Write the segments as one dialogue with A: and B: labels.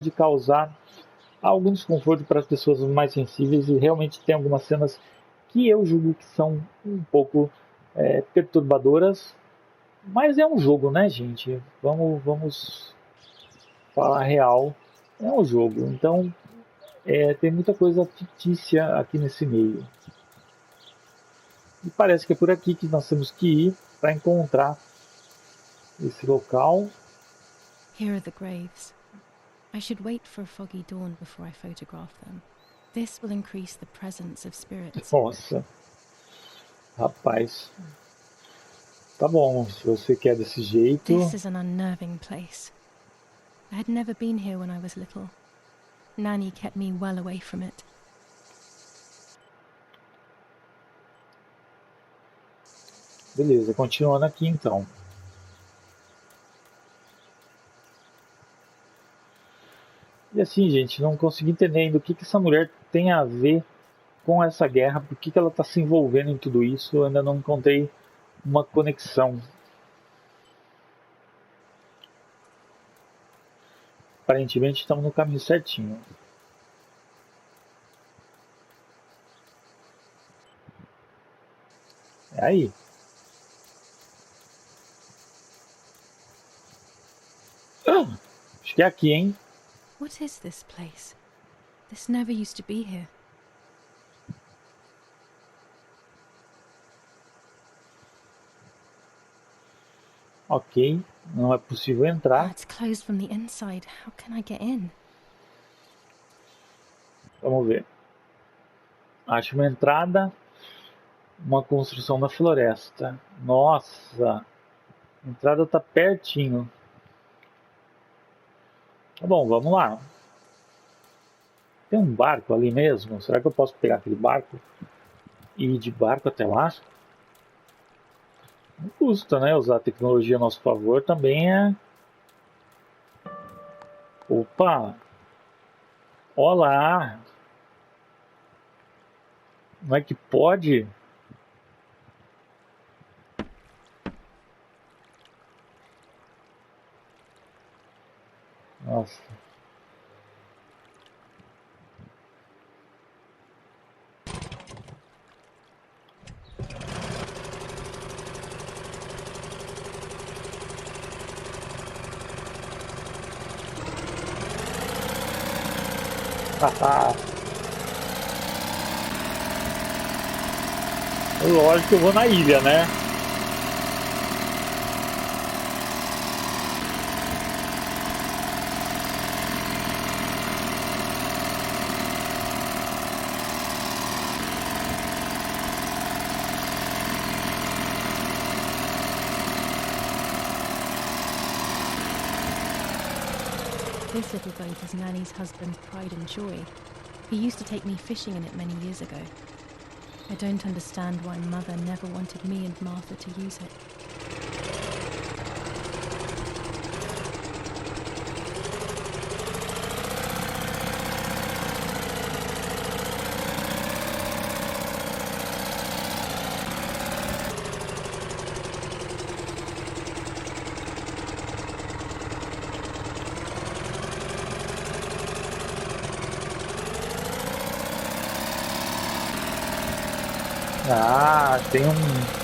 A: de causar algum desconforto para as pessoas mais sensíveis, e realmente tem algumas cenas que eu julgo que são um pouco perturbadoras, mas é um jogo, né, gente? Vamos falar real, é um jogo, então tem muita coisa fictícia aqui nesse meio. E parece que é por aqui que nós temos que ir para encontrar esse local.
B: Here are the graves. I should wait for a foggy dawn before I photograph them. This will increase the presence of spirits.
A: Nossa, rapaz. Tá bom, se você quer desse jeito.
B: This is an unnerving place. I had never been here when I was little. Nanny kept me well away from it.
A: Beleza, continuando aqui então. E assim, gente, não consegui entender ainda o que essa mulher tem a ver com essa guerra, por que ela está se envolvendo em tudo isso. Eu ainda não encontrei uma conexão. Aparentemente estamos no caminho certinho. É aí. Acho que é aqui, hein?
B: What is this place? This never used to be here.
A: Ok, não é possível entrar.
B: It's closed from the inside. How can I get in?
A: Vamos ver. Acho uma entrada, uma construção na floresta. Nossa, a entrada tá pertinho. Tá bom, vamos lá. Tem um barco ali mesmo? Será que eu posso pegar aquele barco e ir de barco até lá? Não custa, né? Usar a tecnologia a nosso favor também é... Opa! Olá! Não é que pode? Nossa. Lógico que eu vou na ilha, né?
B: This little boat is Nanny's husband's pride and joy. He used to take me fishing in it many years ago. I don't understand why Mother never wanted me and Martha to use it.
A: Ah, tem um...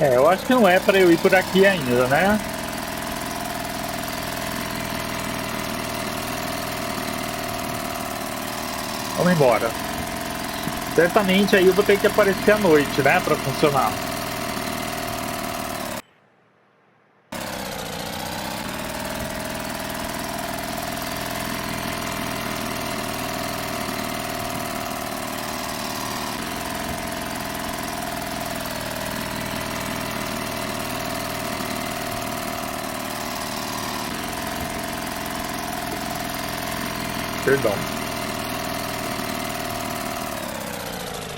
A: eu acho que não é para eu ir por aqui ainda, né? Vamos embora. Certamente aí eu vou ter que aparecer à noite, né? Para funcionar. perdão.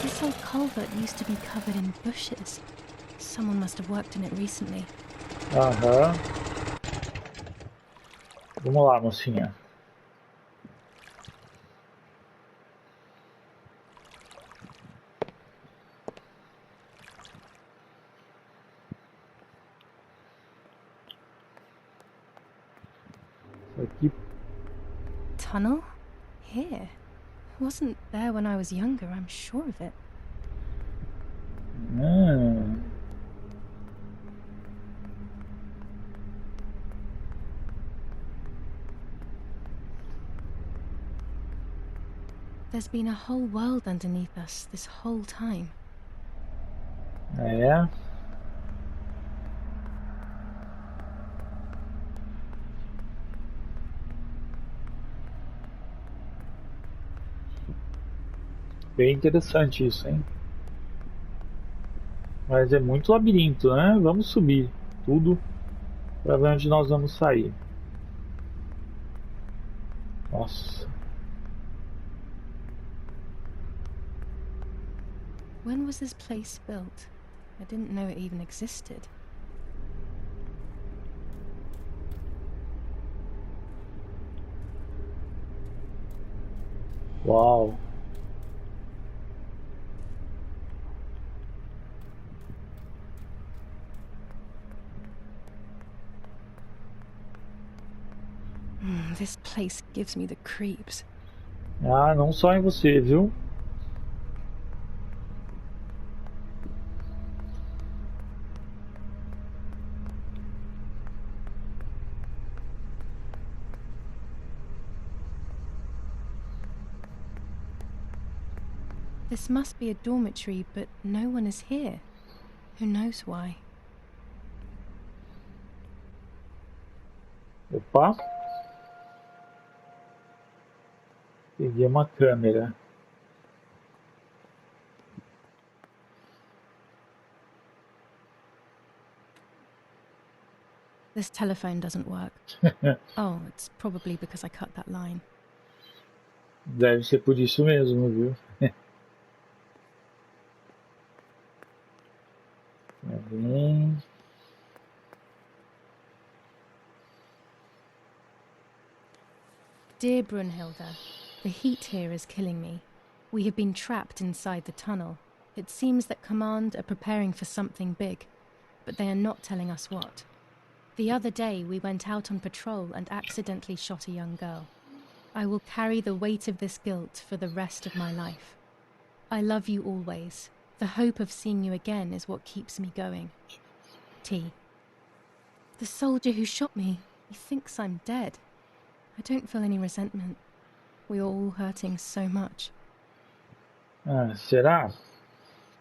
B: This old culvert used to be covered in bushes. Someone must have worked in it recently.
A: Aham. Vamos lá, mocinha. Aqui.
B: Tunnel? Here? Wasn't there when I was younger, I'm sure of it. There's been a whole world underneath us this whole time.
A: É. Bem interessante isso, hein? Mas é muito labirinto, né? Vamos subir tudo para ver onde nós vamos sair. Nossa.
B: When was this place built? I didn't know it even existed.
A: Uau.
B: This place gives me the creeps.
A: Ah, não só em você, viu?
B: This must be a dormitory, but no one is here. Who knows why?
A: Opa. Peguei uma câmera.
B: This telephone doesn't work. Oh, it's probably because I cut that line.
A: Deve ser por isso mesmo, viu? Tá bem.
B: Dear Brunhilde, the heat here is killing me. We have been trapped inside the tunnel. It seems that Command are preparing for something big, but they are not telling us what. The other day we went out on patrol and accidentally shot a young girl. I will carry the weight of this guilt for the rest of my life. I love you always. The hope of seeing you again is what keeps me going. T. The soldier who shot me, he thinks I'm dead. I don't feel any resentment. We are all hurting so much.
A: Ah, será?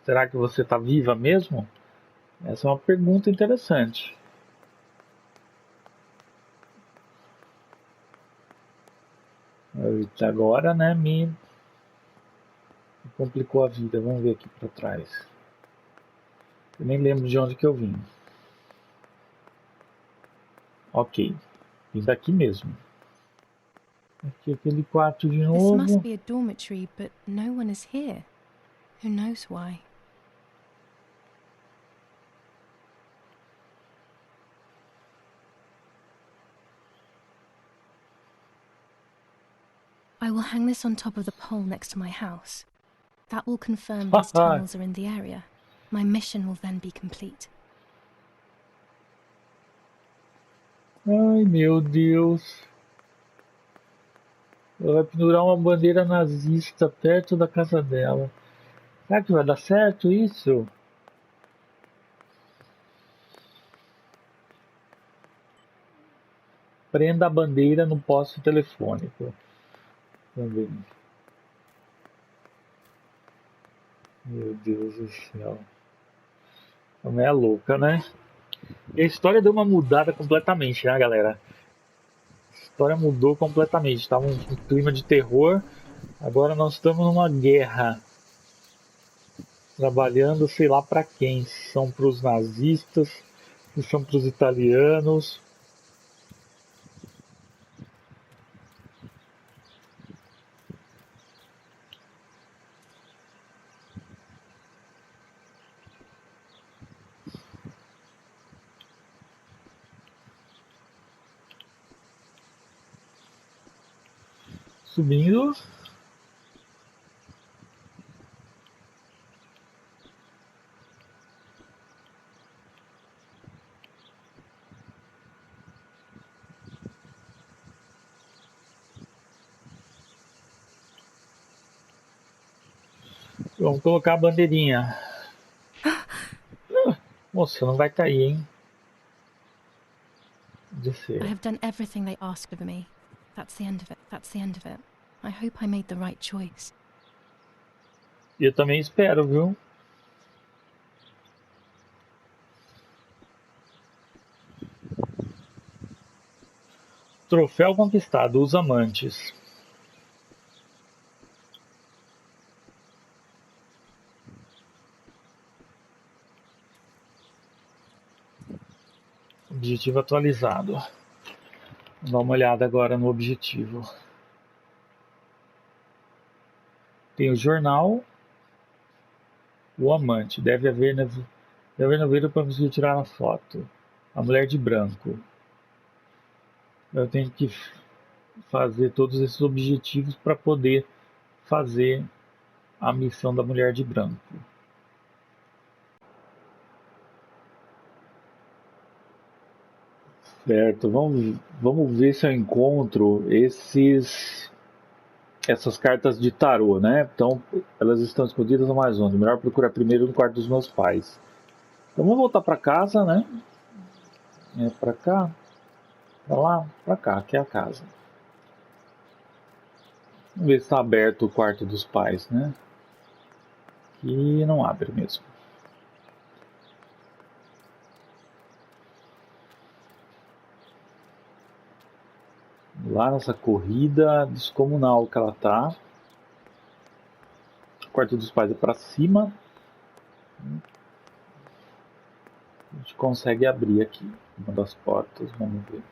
A: Será que você tá viva mesmo? Essa é uma pergunta interessante. Eita, agora, né, me complicou a vida. Vamos ver aqui para trás. Eu nem lembro de onde que eu vim. Ok. Vim daqui mesmo. Aqui aquele quarto de
B: This
A: novo.
B: must be a dormitory, but no one is here. Who knows why? I will hang this on top of the pole next to my house. That will confirm these tunnels are in the area. My mission will then be complete.
A: Ai, meu Deus. Ela vai pendurar uma bandeira nazista perto da casa dela. Será que vai dar certo isso? Prenda a bandeira no poste telefônico. Também. Meu Deus do céu. A mulher é louca, né? E a história deu uma mudada completamente, né, galera? A história mudou completamente. Estava um clima de terror. Agora nós estamos numa guerra. Trabalhando, sei lá para quem. Se são para os nazistas, se são para os italianos. Subindo. Vamos colocar a bandeirinha. Moça, não vai cair, hein? Descer.
B: I have done everything they asked of me. That's the end of it. That's the end of it. I hope I made the right choice.
A: Eu também espero, viu? Troféu conquistado, os amantes. Objetivo atualizado. Vamos dar uma olhada agora no objetivo. Tem o jornal. O amante. Deve haver nevoeiro para conseguir tirar a foto. A mulher de branco. Eu tenho que fazer todos esses objetivos para poder fazer a missão da mulher de branco. Certo, vamos ver se eu encontro essas cartas de tarô, né? Então, elas estão escondidas no mais onde? Melhor procurar primeiro no quarto dos meus pais. Então, vamos voltar para casa, né? Para cá, para lá, para cá, que é a casa. Vamos ver se está aberto o quarto dos pais, né? E não abre mesmo. Lá nessa corrida descomunal que ela tá. O quarto dos pais é para cima. A gente consegue abrir aqui uma das portas, vamos ver.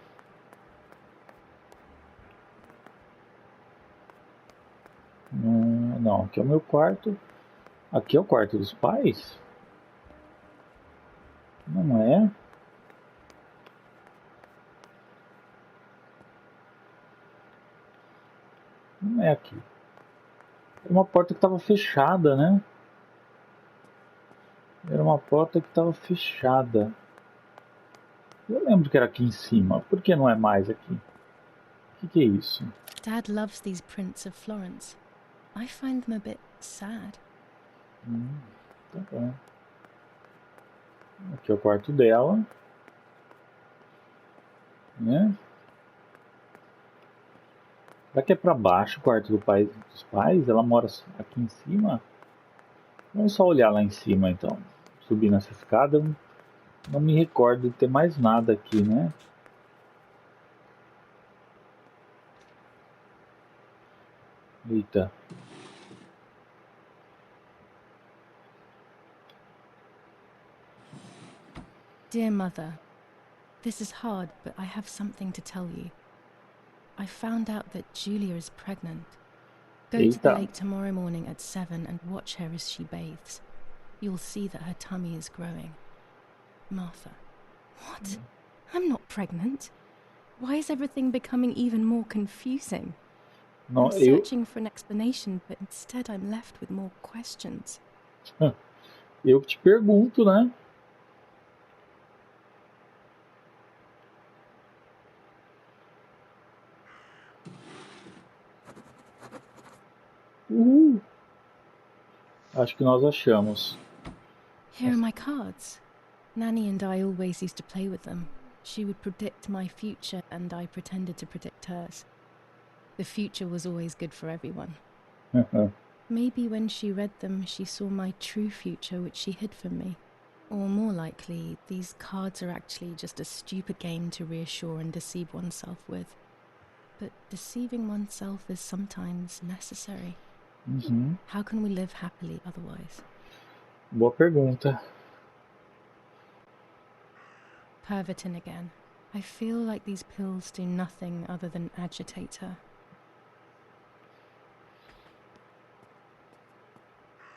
A: Não, aqui é o meu quarto. Aqui é o quarto dos pais? Não é? Não é aqui. Era uma porta que estava fechada, né? Era uma porta que estava fechada. Eu lembro que era aqui em cima. Por que não é mais aqui? O que é isso?
B: Dad loves these prints of Florence. I find them a bit sad.
A: Tá bom. Aqui é o quarto dela. Né? Será que é para baixo o quarto dos pais? Ela mora aqui em cima? Vamos só olhar lá em cima então. Subir nessa escada. Não me recordo de ter mais nada aqui, né? Eita.
B: Dear Mother, this is hard, but I have something to tell you. I found out that Giulia is pregnant. Go to the
A: Eita.
B: lake tomorrow morning at 7 and watch her as she bathes. You'll see that her tummy is growing. Martha. What? I'm not pregnant. Why is everything becoming even more confusing?
A: Não,
B: I'm searching for an explanation, but instead I'm left with more questions.
A: eu te pergunto, né? Acho que nós achamos.
B: Here are my cards. Nanny and I always used to play with them. She would predict my future and I pretended to predict hers. The future was always good for everyone. Maybe when she read them, she saw my true future, which she hid from me. Or more likely, these cards are actually just a stupid game to reassure and deceive oneself with. But deceiving oneself is sometimes necessary. How can we live happily otherwise?
A: Boa pergunta.
B: Pervertin again. I feel like these pills do nothing other than agitate her.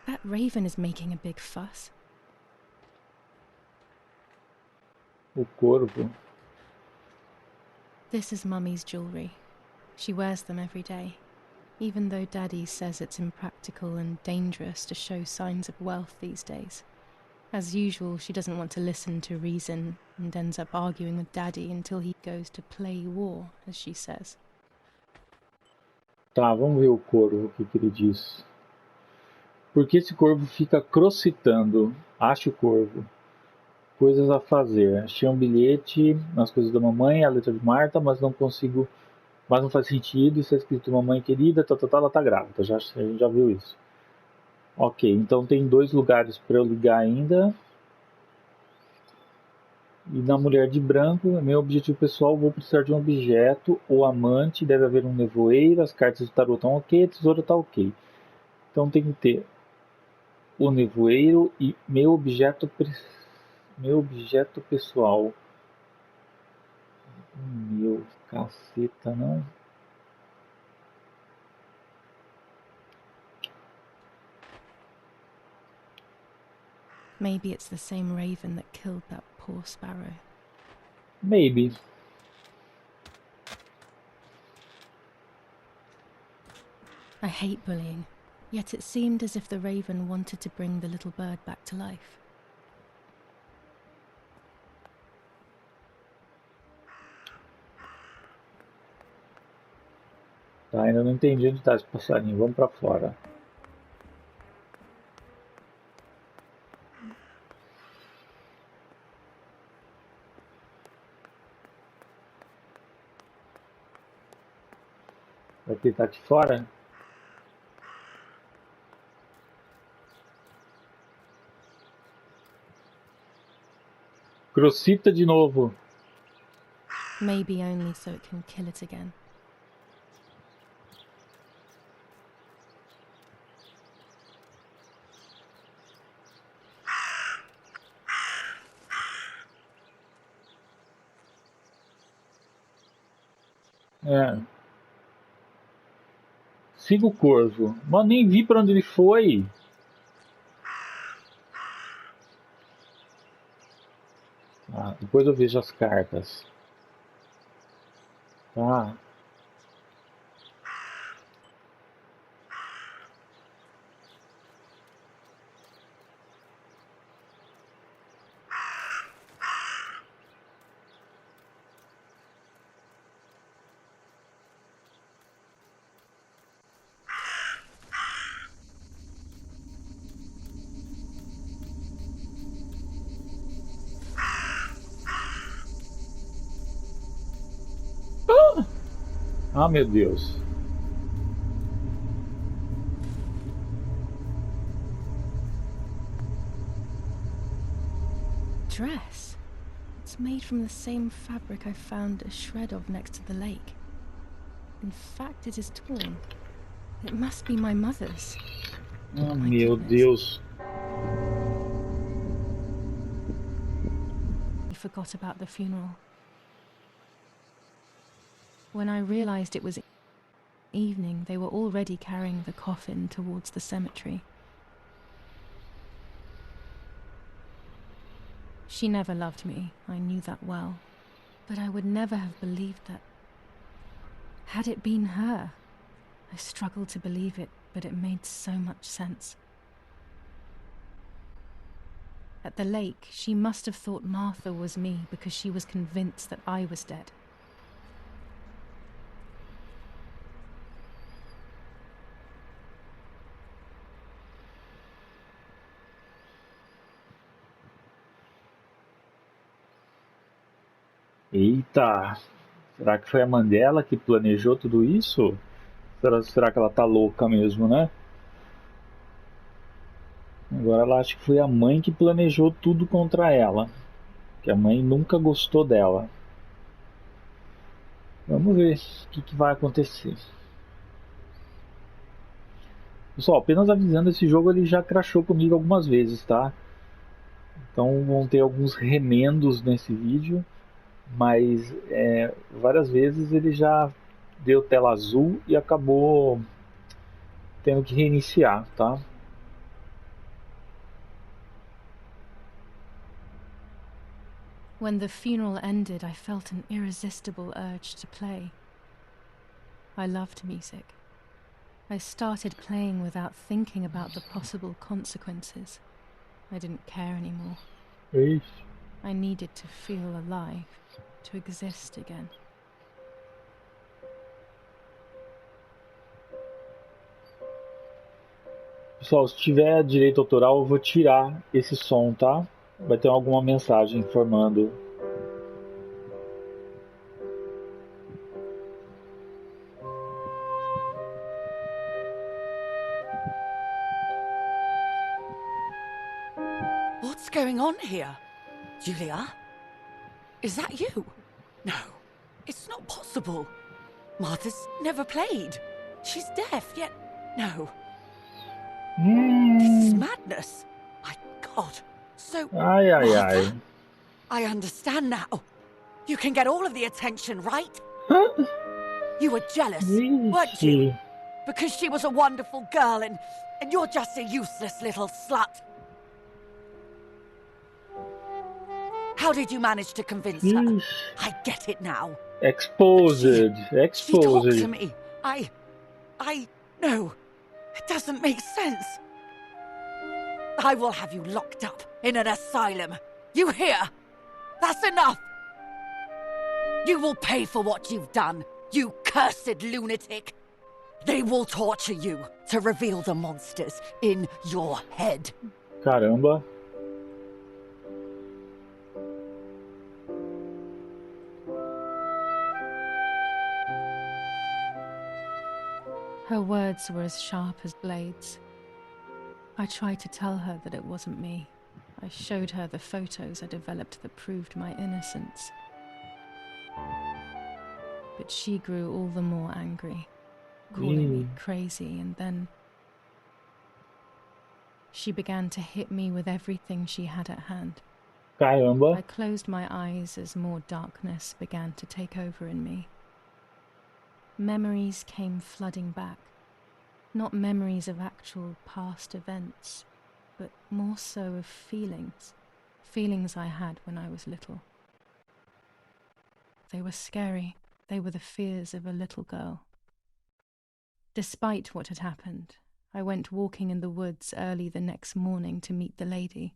B: That raven is making a big fuss.
A: O corvo.
B: This is Mummy's jewelry. She wears them every day. even though Daddy says it's impractical and dangerous to show signs of wealth these days. As usual, she doesn't want to listen to reason and ends up arguing with Daddy until he goes to play war, as she says.
A: Tá, vamos ver o corvo, o que ele diz. Porque esse corvo fica crocitando. Ache o corvo. Coisas a fazer. Achei um bilhete nas coisas da mamãe, a letra de Marta, mas não consigo. Mas não faz sentido. Isso é escrito mamãe querida, ela tá grávida. A gente já viu isso. Ok, então tem 2 lugares para eu ligar ainda. E na Mulher de Branco, meu objetivo pessoal, vou precisar de um objeto ou amante, deve haver um nevoeiro, as cartas do tarot estão ok, a tesoura está ok. Então tem que ter o nevoeiro e meu objeto pessoal. Meu caceta, não?
B: Maybe it's the same raven that killed that poor sparrow.
A: Maybe.
B: I hate bullying, yet it seemed as if the raven wanted to bring the little bird back to life.
A: Tá, ainda não entendi onde está esse passarinho. Vamos para fora. Vai que ele tá aqui fora? Crocita de novo.
B: Maybe only so it can kill it again.
A: É. Siga o corvo. Mas nem vi para onde ele foi. Ah, depois eu vejo as cartas. Tá. Ah, meu Deus.
B: Dress? It's made from the same fabric I found a shred of next to the lake. In fact, it is torn. It must be my mother's.
A: Ah,
B: My
A: meu
B: goodness.
A: Deus.
B: I forgot about the funeral. When I realized it was evening, they were already carrying the coffin towards the cemetery. She never loved me, I knew that well. But I would never have believed that. Had it been her? I struggled to believe it, but it made so much sense. At the lake, she must have thought Martha was me because she was convinced that I was dead.
A: Eita. Será que foi a Mandela que planejou tudo isso? Será que ela tá louca mesmo, né? Agora ela acha que foi a mãe que planejou tudo contra ela. Que a mãe nunca gostou dela. Vamos ver o que vai acontecer. Pessoal, apenas avisando, esse jogo ele já crashou comigo algumas vezes, tá? Então vão ter alguns remendos nesse vídeo, mas várias vezes ele já deu tela azul e acabou tendo que reiniciar, tá?
B: When the funeral ended, I felt an irresistible urge to play. I loved music. I started playing without thinking about the possible consequences. I didn't care anymore.
A: Ixi.
B: I needed to feel alive, to exist again.
A: Pessoal, se tiver direito autoral, eu vou tirar esse som, tá? Vai ter alguma mensagem informando.
C: What's going on here? Giulia? Is that you? No, it's not possible. Martha's never played. She's deaf, yet no. This is madness. My God. So,
A: Ai, ai,
C: Martha?
A: ai.
C: I understand now. You can get all of the attention, right? You were jealous, weren't you?
A: Ixi.
C: Because she was a wonderful girl and you're just a useless little slut. How did you manage to convince her?
A: Ixi.
C: I get it now.
A: Exposed.
C: She talked to
A: Exposed.
C: me. No, it doesn't make sense. I will have you locked up in an asylum. You hear? That's enough. You will pay for what you've done, you cursed lunatic. They will torture you to reveal the monsters in your head.
A: Caramba.
B: Her words were as sharp as blades. I tried to tell her that it wasn't me. I showed her the photos I developed that proved my innocence. But she grew all the more angry, calling me crazy, and then she began to hit me with everything she had at hand.
A: Caramba.
B: I closed my eyes as more darkness began to take over in me. Memories came flooding back. Not memories of actual past events, but more so of feelings. Feelings I had when I was little. They were scary. They were the fears of a little girl. Despite what had happened, I went walking in the woods early the next morning to meet the lady.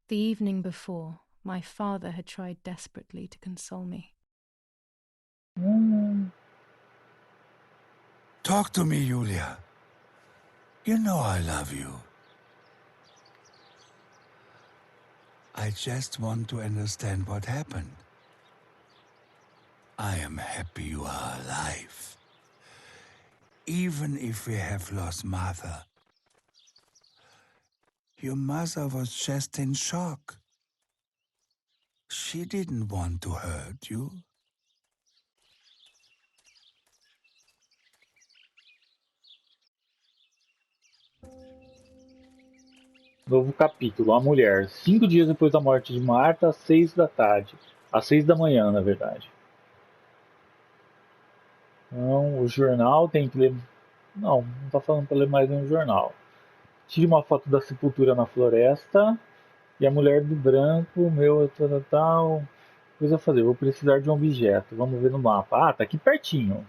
B: The evening before, my father had tried desperately to console me.
D: Talk to me, Giulia. You know I love you. I just want to understand what happened. I am happy you are alive. Even if we have lost Mother. Your mother was just in shock. She didn't want to hurt you.
A: Novo capítulo. A mulher. 5 dias depois da morte de Marta, às 6 da tarde. Às 6 da manhã, na verdade. Então, o jornal tem que ler. Não tá falando para ler mais nenhum jornal. Tire uma foto da sepultura na floresta. E a mulher de branco, meu, tal. Coisa a fazer. Vou precisar de um objeto. Vamos ver no mapa. Ah, tá aqui pertinho.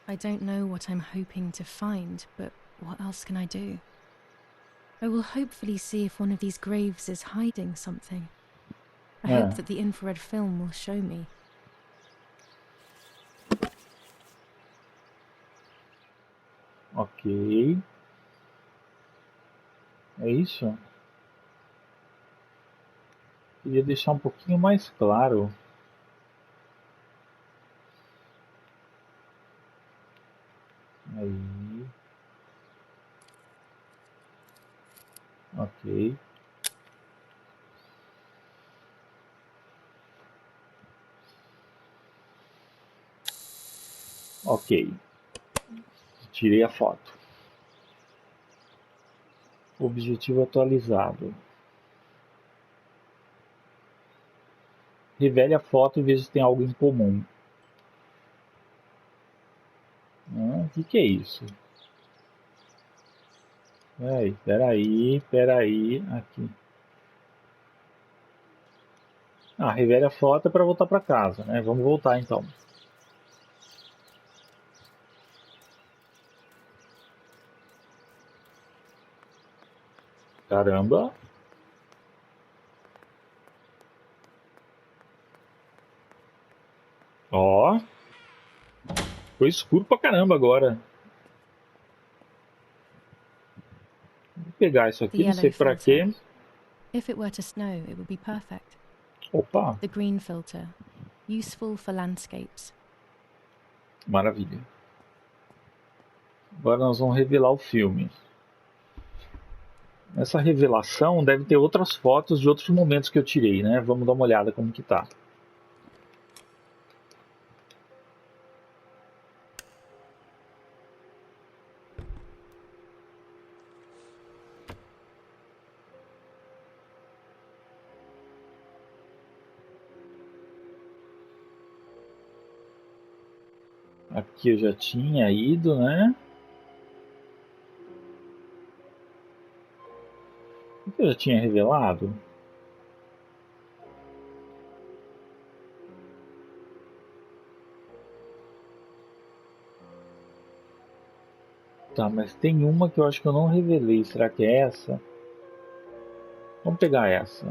B: I don't know what I'm hoping to find, but what else can I do? I will hopefully see if one of these graves is hiding something. I hope that the infrared film will show me.
A: Ok. É isso? Queria deixar um pouquinho mais claro. Aí. Ok. Ok. Tirei a foto. Objetivo atualizado. Revele a foto e veja se tem algo em comum. O que é isso? Peraí. Aqui. Ah, revele a foto é para voltar para casa, né? Vamos voltar então. Caramba. Ó. Foi escuro pra caramba agora. Vou pegar isso
B: The
A: aqui, não sei
B: yellow
A: pra
B: filter.
A: quê.
B: If it were to snow, it would be perfect.
A: Opa,
B: The green filter, useful for landscapes.
A: maravilha. Agora nós vamos revelar o filme. Nessa revelação deve ter outras fotos de outros momentos que eu tirei, né? Vamos dar uma olhada como que tá. Aqui eu já tinha ido, né? Aqui eu já tinha revelado. Tá, mas tem uma que eu acho que eu não revelei. Será que é essa? Vamos pegar essa.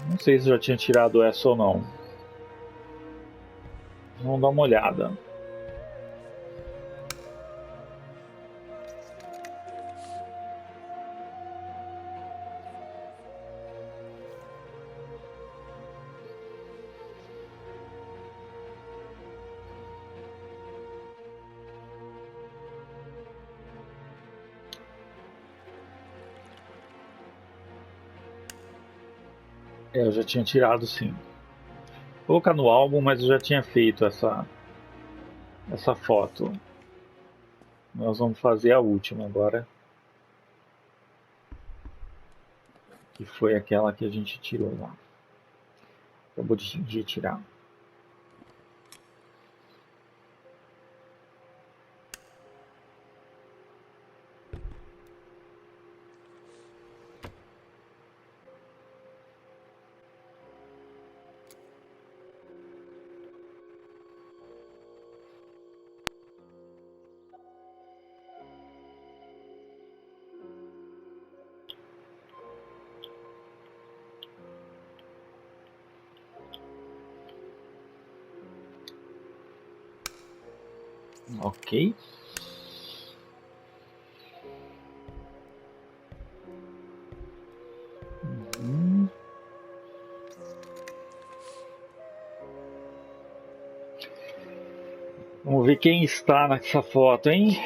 A: Não sei se eu já tinha tirado essa ou não. Vamos dar uma olhada. É, eu já tinha tirado sim. Vou colocar no álbum, mas eu já tinha feito essa foto. Nós vamos fazer a última agora. Que foi aquela que a gente tirou lá. Acabou de tirar. Ok. Vamos ver quem está nessa foto, hein?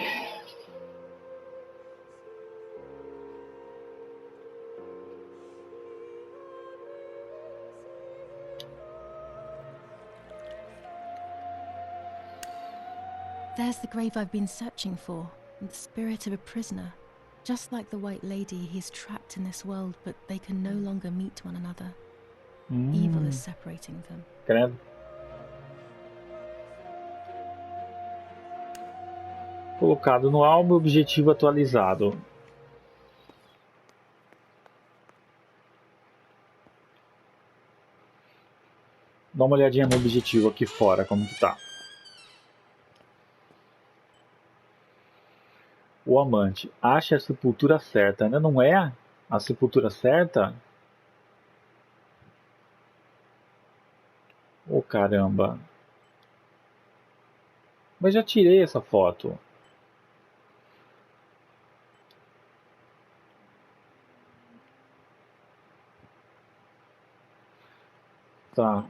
B: There's the grave I've been searching for, and the spirit of a prisoner. Just like the White Lady, he's trapped in this world, but they can no longer meet one another. Evil is separating them.
A: Credo. Colocado no álbum, objetivo atualizado. Dá uma olhadinha no objetivo aqui fora, como que tá. O amante acha a sepultura certa. Ainda não é a sepultura certa? Ô, caramba. Mas já tirei essa foto. Tá.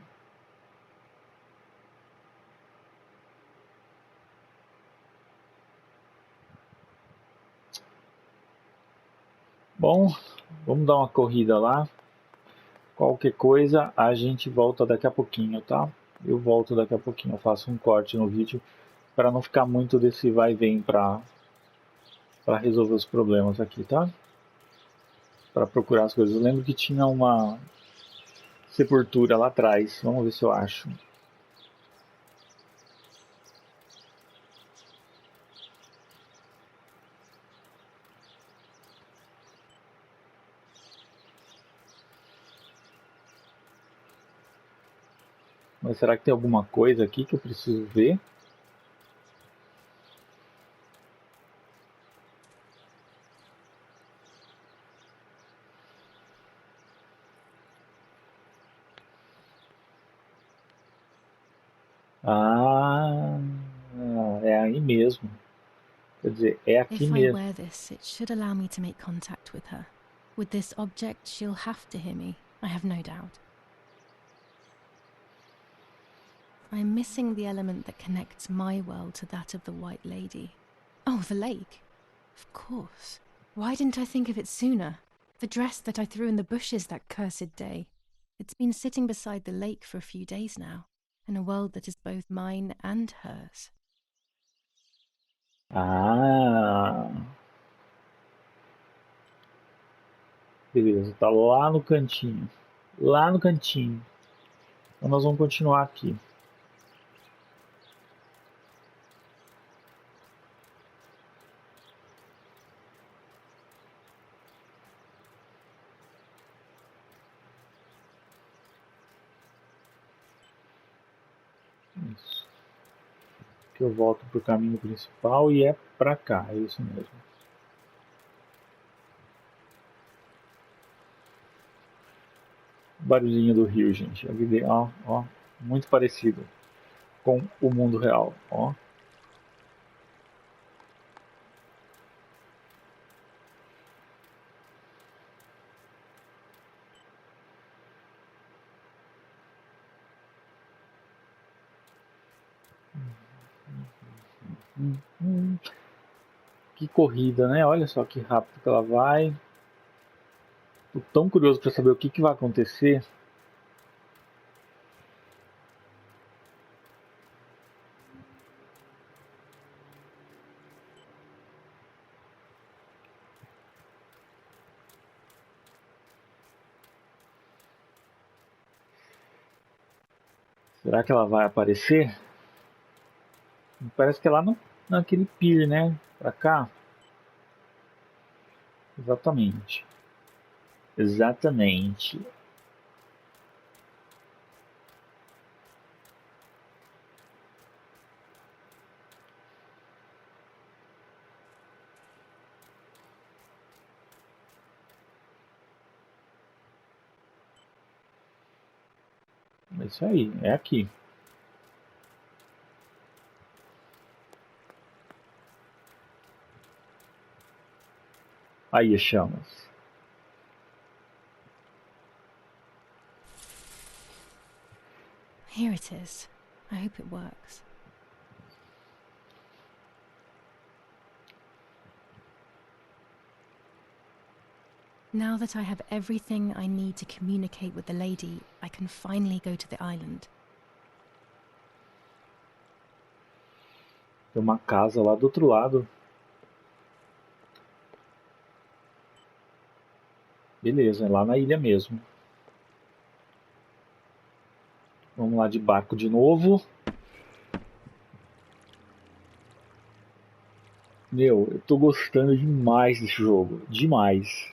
A: Bom, vamos dar uma corrida lá. Qualquer coisa a gente volta daqui a pouquinho, tá? Eu volto daqui a pouquinho, eu faço um corte no vídeo para não ficar muito desse vai e vem para resolver os problemas aqui, tá? Para procurar as coisas. Eu lembro que tinha uma sepultura lá atrás. Vamos ver se eu acho. Mas será que tem alguma coisa aqui que eu preciso ver? Ah, é aí mesmo. Quer dizer, é aqui
B: If I
A: mesmo.
B: wear this, it should allow me to make contact with her. With this object, she'll have to hear me, I have no doubt. I'm missing the element that connects my world to that of the White Lady. Oh, the lake. Of course. Why didn't I think of it sooner? The dress that I threw in the bushes that cursed day. It's been sitting beside the lake for a few days now, in a world that is both mine and hers.
A: Ah, beleza, tá lá no cantinho. Lá no cantinho. Então nós vamos continuar aqui. Isso. Que eu volto pro caminho principal e é pra cá, é isso mesmo. Barulhinho do rio, gente. Ó, ó, muito parecido com o mundo real, ó. Que corrida, né? Olha só que rápido que ela vai. Tô tão curioso para saber o que vai acontecer. Será que ela vai aparecer? Parece que é lá naquele pier, né? Pra cá. Exatamente. Exatamente. É isso aí, é aqui. Aí as chamas.
B: Here it is. I hope it works. Now that I have everything I need to communicate with the lady, I can finally go to the island.
A: Tem uma casa lá do outro lado. Beleza, é lá na ilha mesmo. Vamos lá de barco de novo. Meu, eu tô gostando demais desse jogo. Demais.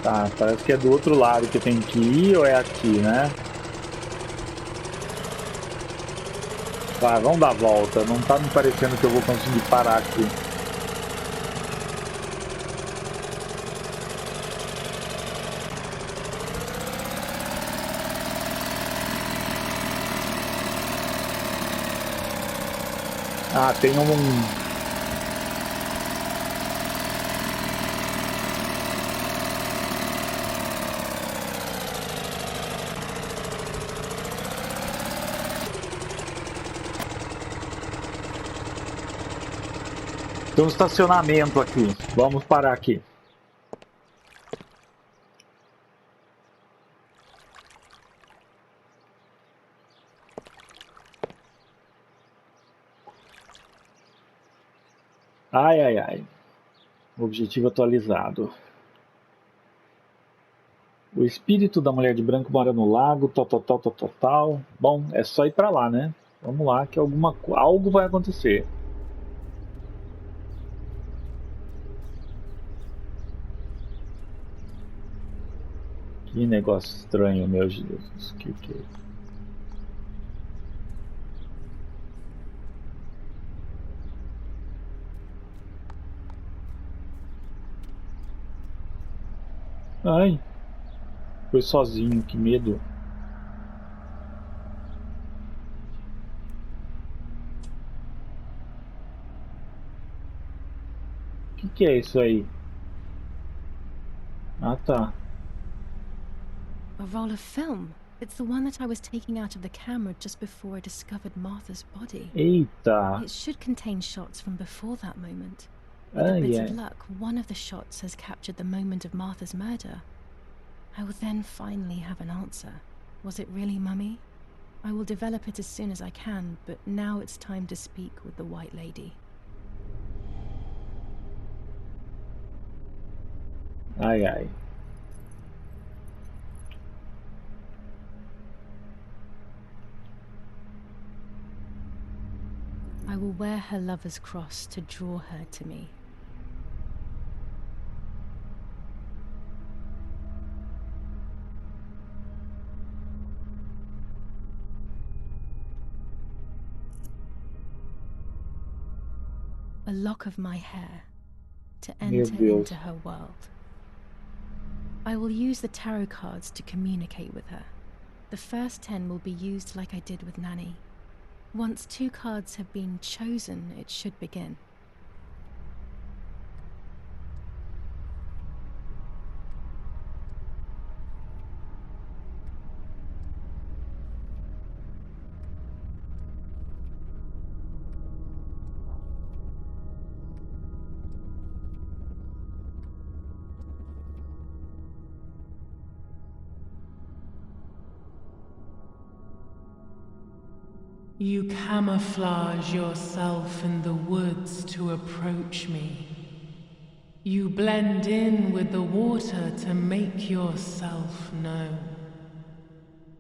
A: Tá, parece que é do outro lado que eu tenho que ir ou é aqui, né? Vai, vamos dar a volta. Não tá me parecendo que eu vou conseguir parar aqui. Ah, tem um... Tem um estacionamento aqui. Vamos parar aqui. Ai, ai, ai. Objetivo atualizado. O espírito da mulher de branco mora no lago, tal. Bom, é só ir pra lá, né? Vamos lá que algo vai acontecer. Que negócio estranho, meu Jesus. Que é isso? Ai, foi sozinho, que medo. Que é isso aí? Ah, tá.
B: A roll of film. It's the one that I was taking out of the camera just before I discovered Martha's body.
A: Eita.
B: It should contain shots from before that moment. With a
A: Ai,
B: bit
A: ai.
B: of luck, one of the shots has captured the moment of Martha's murder. I will then finally have an answer. Was it really Mummy? I will develop it as soon as I can, but now it's time to speak with the White Lady.
A: Ai, ai.
B: I will wear her lover's cross to draw her to me. A lock of my hair to enter into her world. I will use the tarot cards to communicate with her. The first 10 will be used like I did with Nanny. Once 2 cards have been chosen, it should begin.
E: You camouflage yourself in the woods to approach me. You blend in with the water to make yourself known.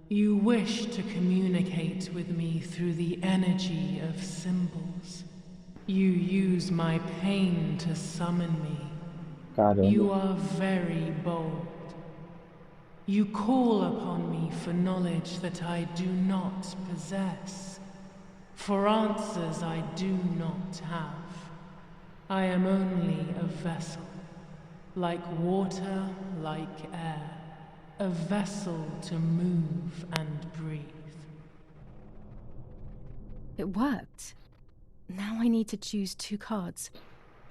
E: You wish to communicate with me through the energy of symbols. You use my pain to summon me.
A: Caramba.
E: You are very bold. You call upon me for knowledge that I do not possess. For answers I do not have. I am only a vessel, like water, like air, a vessel to move and breathe.
B: It worked. Now I need to choose 2 cards.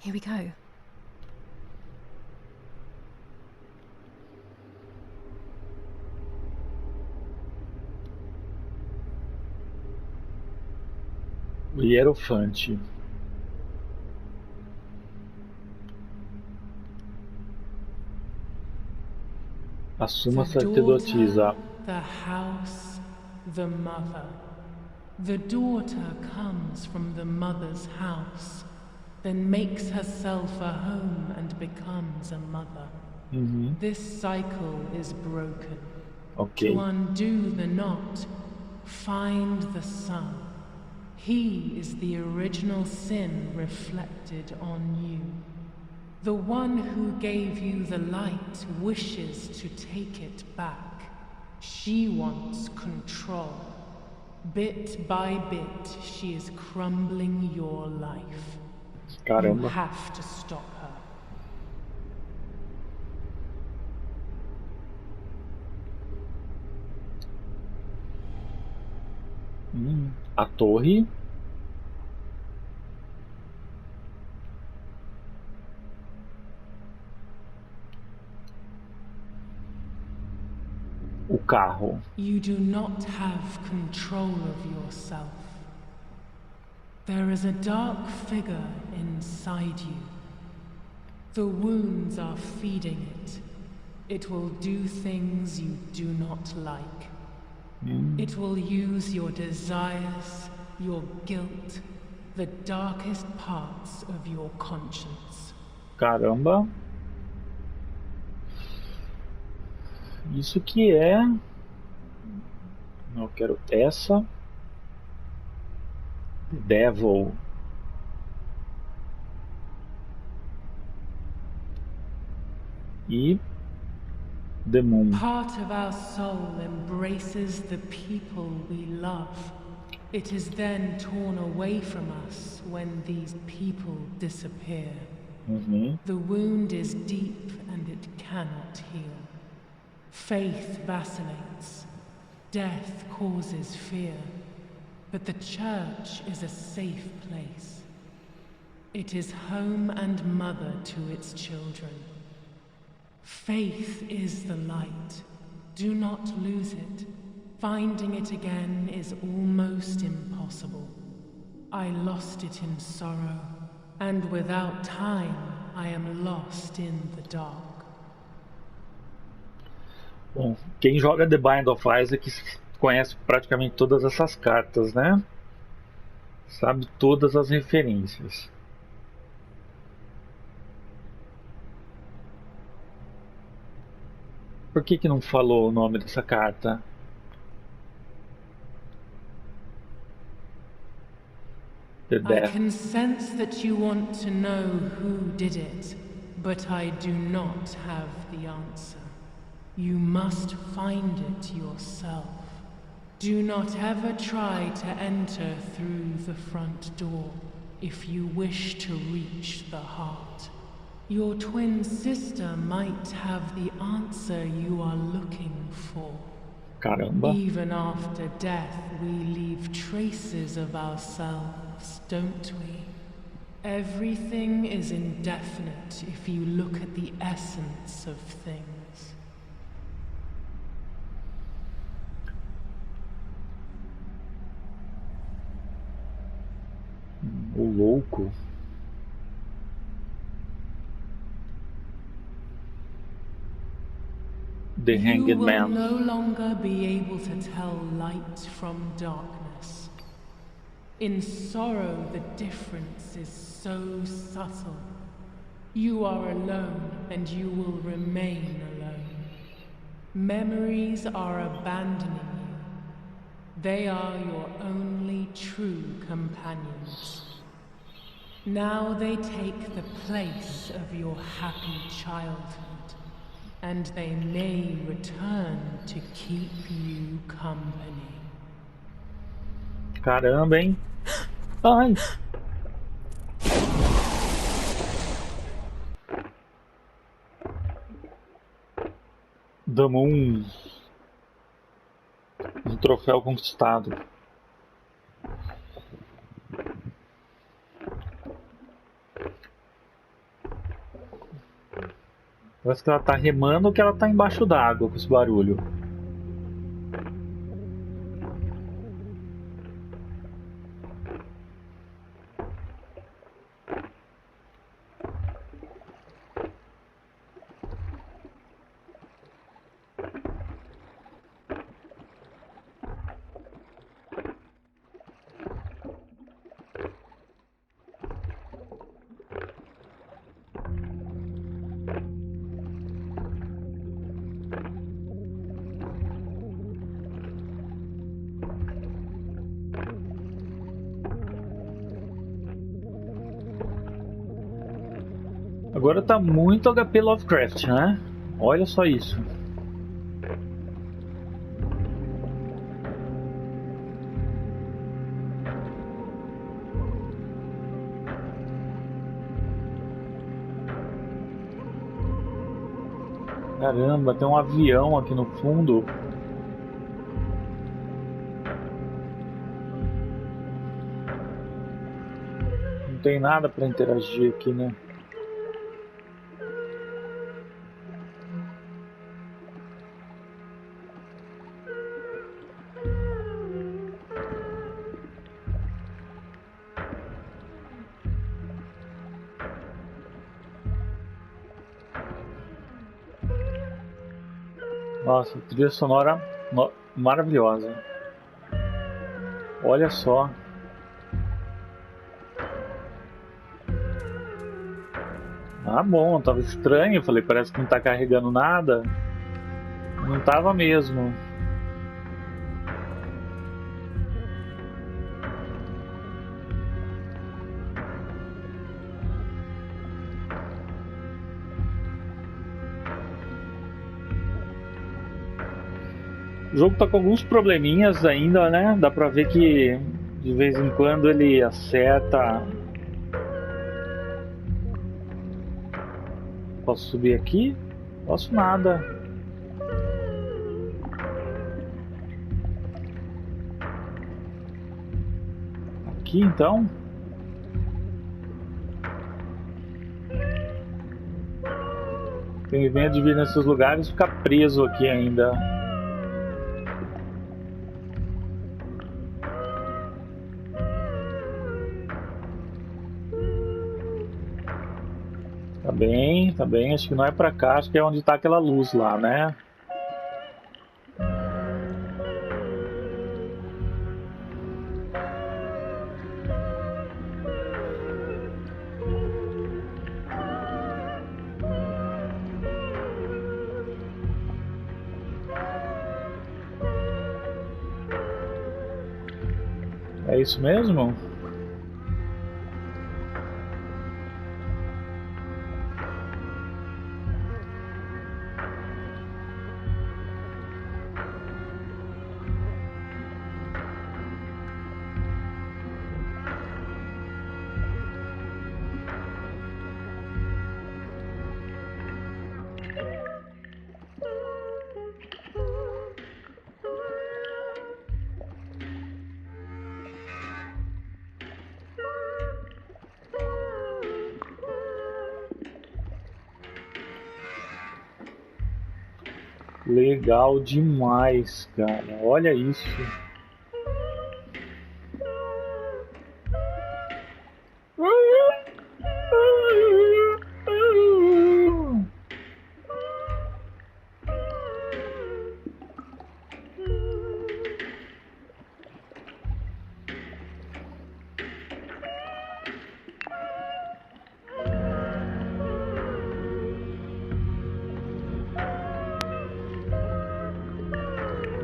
B: Here we go.
A: O Hierofante. Assuma sacerdotisa.
E: The house, the mother. The daughter comes from the mother's house, then makes herself a home and becomes a mother. This cycle is broken.
A: Ok.
E: To undo the knot, find the sun. He is the original sin reflected on you. The one who gave you the light wishes to take it back. She wants control. Bit by bit, she is crumbling your life.
A: Caramba.
E: You have to stop her.
A: A torre. O carro.
E: You do not have control of yourself. There is a dark figure inside you. The wounds are feeding it. It will do things you do not like. It will use your desires, your guilt, the darkest parts of your conscience.
A: Caramba. Isso que é... Eu quero essa. Devil. E... The moon.
E: Part of our soul embraces the people we love. It is then torn away from us when these people disappear. The wound is deep and it cannot heal. Faith vacillates. Death causes fear. But the church is a safe place. It is home and mother to its children. Faith is the light. Do not lose it. Finding it again is almost impossible. I lost it in sorrow, and without time, I am lost in the dark.
A: Bom, quem joga The Bind of Isaac conhece praticamente todas essas cartas, né? Sabe todas as referências. Por que não falou o nome dessa carta? The Death.
E: I can sense that you want to know who did it, but I do not have the answer. You must find it yourself. Do not ever try to enter through the front door if you wish to reach the heart. Your twin sister might have the answer you are looking for.
A: Caramba.
E: Even after death, we leave traces of ourselves, don't we? Everything is indefinite if you look at the essence of things.
A: O louco. The Hanged
E: You will
A: Man.
E: no longer be able to tell light from darkness. In sorrow, the difference is so subtle. You are alone, and you will remain alone. Memories are abandoning you. They are your only true companions. Now they take the place of your happy childhood, and they may return to keep you company.
A: Caramba, hein? Ai! The Moon. Um troféu conquistado. Parece que ela tá remando ou que ela tá embaixo d'água com esse barulho. Agora tá muito HP Lovecraft, né? Olha só isso. Caramba, tem um avião aqui no fundo. Não tem nada para interagir aqui, né? Nossa, trilha sonora maravilhosa. Olha só. Ah, bom, tava estranho. Falei, parece que não tá carregando nada. Não tava mesmo. O jogo tá com alguns probleminhas ainda, né? Dá pra ver que de vez em quando ele acerta. Posso subir aqui? Posso nada. Aqui então? Tenho medo de vir nesses lugares e ficar preso aqui ainda. Tá bem, acho que não é pra cá, acho que é onde tá aquela luz lá, né? É isso mesmo? Legal demais, cara. Olha isso.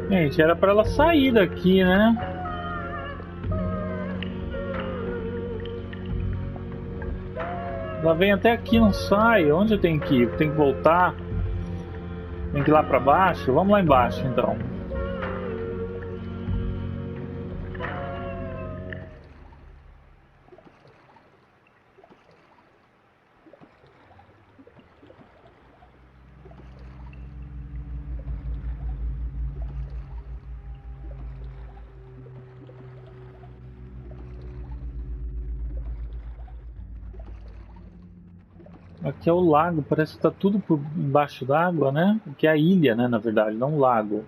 A: Gente, era para ela sair daqui, né? Ela vem até aqui, não sai. Onde eu tenho que ir? Tem que voltar? Tem que ir lá para baixo? Vamos lá embaixo, então. Aqui é o lago, parece que tá tudo por embaixo d'água, né? Aqui é a ilha, né, na verdade, não o lago.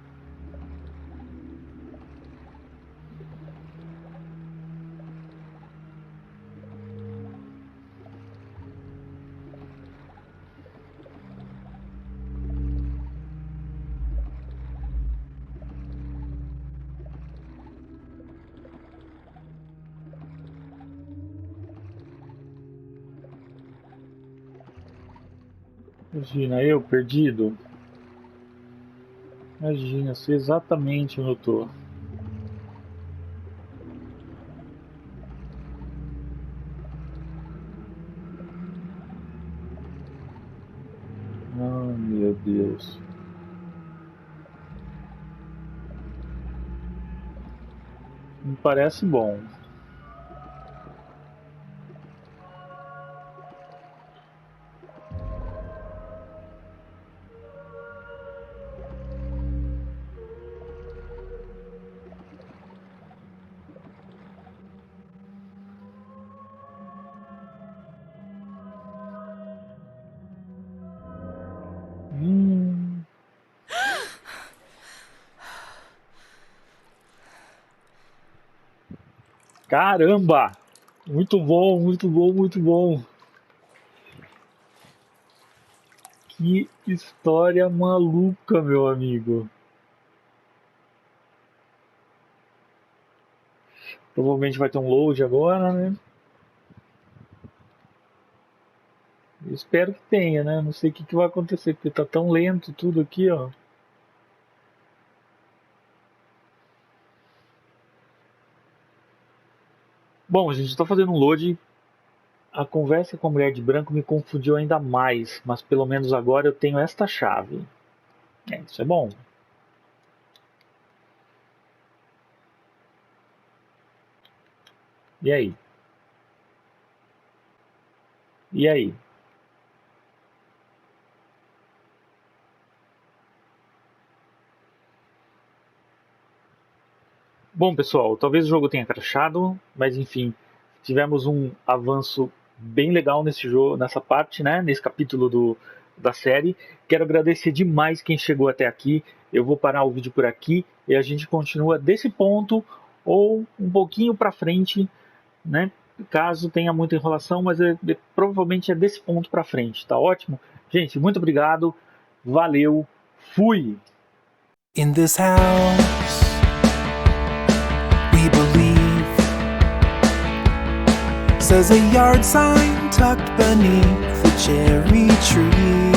A: Imagina, eu perdido. Imagina, sei exatamente onde eu tô. Oh, meu Deus. Me parece bom. Caramba! Muito bom, muito bom, muito bom. Que história maluca, meu amigo. Provavelmente vai ter um load agora, né? Eu espero que tenha, né? Não sei o que vai acontecer, porque tá tão lento tudo aqui, ó. Bom, gente, estou fazendo um load. A conversa com a Mulher de Branco me confundiu ainda mais, mas pelo menos agora eu tenho esta chave. Isso é bom. E aí? E aí? Bom, pessoal, talvez o jogo tenha crashado, mas enfim, tivemos um avanço bem legal nesse jogo, nessa parte, né? Nesse capítulo da série. Quero agradecer demais quem chegou até aqui. Eu vou parar o vídeo por aqui e a gente continua desse ponto ou um pouquinho para frente, né? Caso tenha muita enrolação, mas provavelmente é desse ponto para frente, tá ótimo? Gente, muito obrigado, valeu, fui!
D: In this house, we believe, says a yard sign tucked beneath the cherry tree.